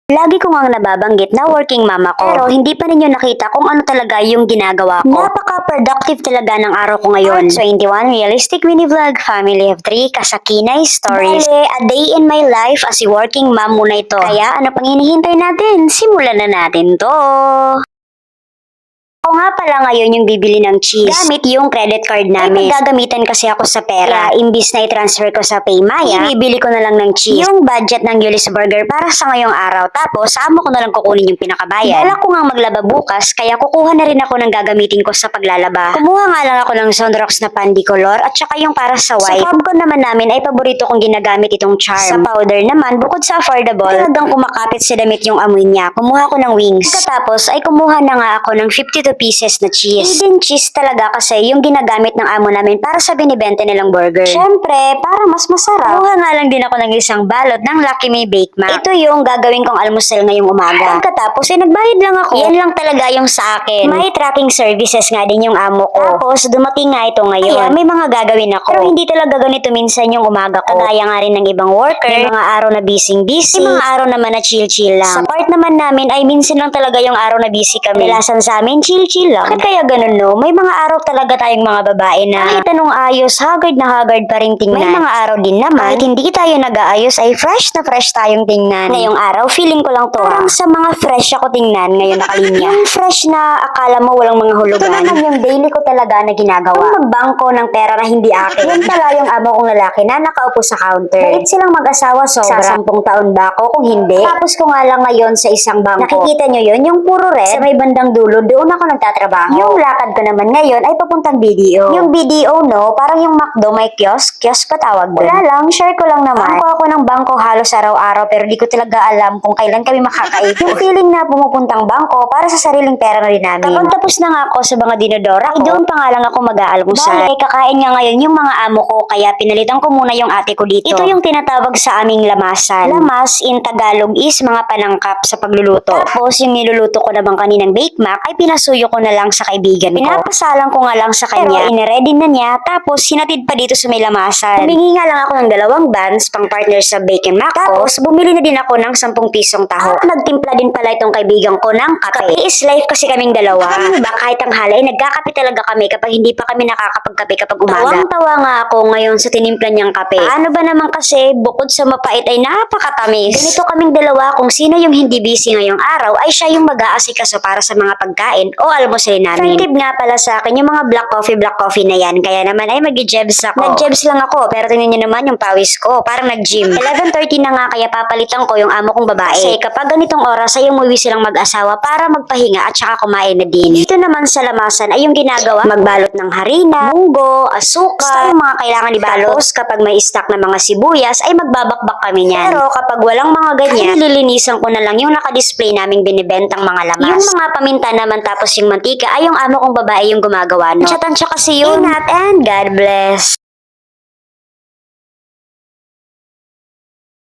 Lagi ko ngang nababanggit na working mama ko. Pero hindi pa ninyo nakita kung ano talaga yung ginagawa ko. Napaka-productive talaga ng araw ko ngayon. 21 Realistic Mini Vlog, Family of 3, Kasakinay Stories. Bale, a day in my life as a working mom muna ito. Kaya ano pang hinihintay natin? Simulan na natin to! Ako nga pala ngayon yung bibili ng cheese gamit yung credit card namin. Ay, gagamitan kasi ako sa pera. Kaya, imbis na i-transfer ko sa Paymaya, bibili ko na lang ng cheese. Yung budget ng Yulis Burger para sa ngayong araw. Tapos, amo ko na lang kukunin yung pinakabayan. Bala ko nga maglaba bukas, kaya kukuha na rin ako ng gagamitin ko sa paglalaba. Kumuha nga lang ako ng Sunrocks na pandicolor at saka yung para sa white. Sa Fabcon naman namin ay paborito kong ginagamit itong charm. Sa powder naman, bukod sa affordable, talagang kumakapit sa damit yung amoy niya. Kumuha ko ng wings. Pagkatapos ay kumuha na nga ako ng 52 pieces na cheese. Hidden cheese talaga kasi yung ginagamit ng amo namin para sa binibenta nilang burger. Syempre, para mas masarap, kuha nga lang din ako ng isang balot ng Lucky May Bake Mac. Ito yung gagawin kong almusal ngayong umaga. Pagkatapos ay nagbayad lang ako. Yan lang talaga yung sa akin. May tracking services nga din yung amo ko. Tapos dumating nga ito ngayon. Kaya may mga gagawin ako. Pero hindi talaga ganito minsan yung umaga ko. Kagaya nga rin ng ibang worker. May mga araw na busy. May mga araw naman na chill lang. Sa part naman namin ay minsan lang talaga yung araw na busy kami. Kadalasan sa amin, chill lang. Bakit kaya ganun, no? May mga araw talaga tayong mga babae na kahit anong ayos, haggard na haggard pa rin tingnan. May mga araw din naman, kahit hindi tayo nag-aayos ay fresh na fresh tayong tingnan. Ngayong araw, feeling ko lang to. Parang sa mga fresh ako tingnan ngayon nakalinya. Yung fresh na akala mo walang mga hulugan. Ito naman yung daily ko talaga na ginagawa. Yung magbangko ng pera na hindi akin. Yun pala yung amo kong lalaki na nakaupo sa counter. Bait silang mag-asawa sobra. Sa 10 taon ba ako kung hindi? Tapos ko nga lang ngayon sa isang bangko. Nakikita nyo yun? Yung puro red. Sa may bandang dulo, doon ako nagtatrabaho. Yung lakad ko naman ngayon ay papuntang BDO. Yung BDO, no? Parang yung McDo may kiosk. Kiosk pa tawag doon. Wala lang, share ko lang naman. Ako ng bangko halos araw-araw pero di ko talaga alam kung kailan kami makakaip. Yung feeling na pumupuntang bangko para sa sariling pera na rin namin. Kapag tapos na nga ako sa mga dinodora ko, doon pa nga lang ako mag-aalmusal. Bale, kakain nga ngayon yung mga amo ko kaya pinalitan ko muna yung ate ko dito. Ito yung tinatawag sa aming lamasan. Lamas in Tagalog is mga panangkap sa pagluluto. Tapos yung niluluto ko naman kaninang bake mac ay pinasuyo ko na lang sa kaibigan ko. Pinapasalan ko nga lang sa kanya. Pero iniready na niya tapos hinatid pa dito sa may lamasan. Humingi nga lang ako ng 2 buns pang partner sa bacon mac ko. Tapos bumili na din ako ng 10 pisong taho. At nagtimpla din pala itong kaibigan ko ng kape. Kape is life kasi kaming dalawa. Kami ba kahit ang halay nagkakape talaga kami kapag hindi pa kami nakakapagkape kapag umaga. Tawang-tawa nga ako ngayon sa tinimpla niyang kape. Ano ba naman kasi bukod sa mapait ay napakatamis. Ganito kaming dalawa kung sino yung hindi busy ngayong araw ay siya yung mag-aasikaso para sa mga pagkain o almusal namin. Tip nga pala sa akin yung mga black coffee na yan. Kaya naman ay mag-jebs ako. Nag-jebs lang ako pero tingnan niyo naman yung pawis ko. Parang nag-gym. 11:30 na nga kaya papalitan ko yung amo kong babae. Kasi kapag ganitong oras ay umuwi silang mag-asawa para magpahinga at saka kumain na din. Dito naman sa lamasan ay yung ginagawa magbalot ng harina, munggo, asukal, yung mga kailangan ibalot. Tapos kapag may stock na mga sibuyas ay magbabakbak kami niyan. Pero kapag walang mga ganyan, ay nililinisan ko na lang yung naka-display naming binibentang mga lamas. Yung mga paminta naman tapos yung mantika ay yung amo kong babae yung gumagawa, no? Tansya kasi yun. Ingat and God bless.